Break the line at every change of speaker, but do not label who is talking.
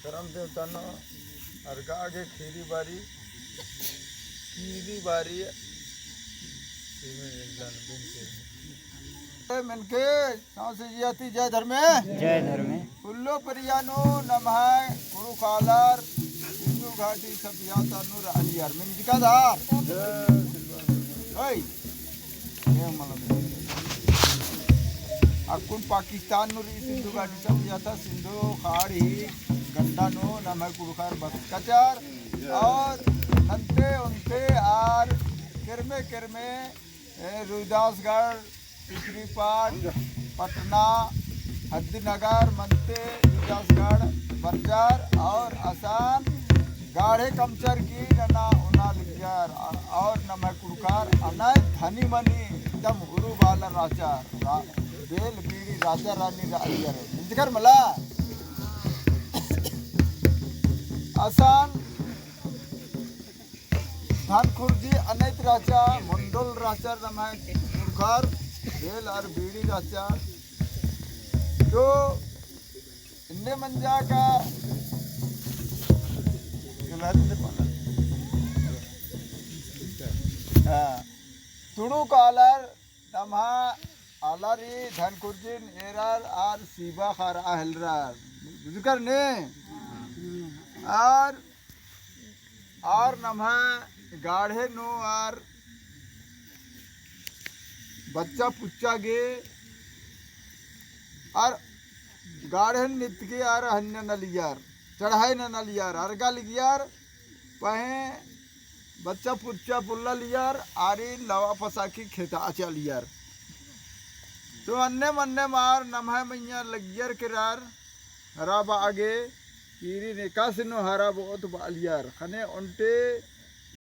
करम देवतानो अर्घा आगे खीरी बारी मनके सांसे जियाती जय धर्मे फुल्लो परियानो नमः गुरु कालार हिंदू घाटी सब यातानु रालियार मिंजिका धार ओय ये मतलब अकुन पाकिस्तान नु सिंधु घाटी सब याता सिंधु खाड़ी गंडा नो नमः गुरु कार बकचार और नंते उनते आर किरमे किरमे रुदासगढ़ टिकरीपाट पटना हद्दीनगर मनते रुदासगढ़ बरजार और आसान गाढ़े कमचर की नना उना लिजार और नमक कुड़कार अनाय धनी मनी एकदम उरु बाला राजा बेल बीड़ी राजा रानी रालियर इंतकर मला आसान धानखुर्जी अनैत राजा मंडल राजा नमक कुड़कार बेल और बीड़ी राजा तो इंदे मंजा का तुड़ू कालर तमहा आलारी धनकुर्जिन एरार आर सीबा खारा हलरार बुझकर ने आर नमहा गाढ़े नो आर बच्चा पुच्चा गे और गाढ़े नित्य के आर हन्य नलियार चढ़ाई न नलियार अर्गा लियार पहे बच्चा पुच्चा पुल्ला लियार आरी लवा पसाकी खेता आचा लियार तो अन्ने मन्ने मार नमः मैया लगियर किरार हरा बागे कीरी निकासिनो हरा बहुत बालियार खने उनटे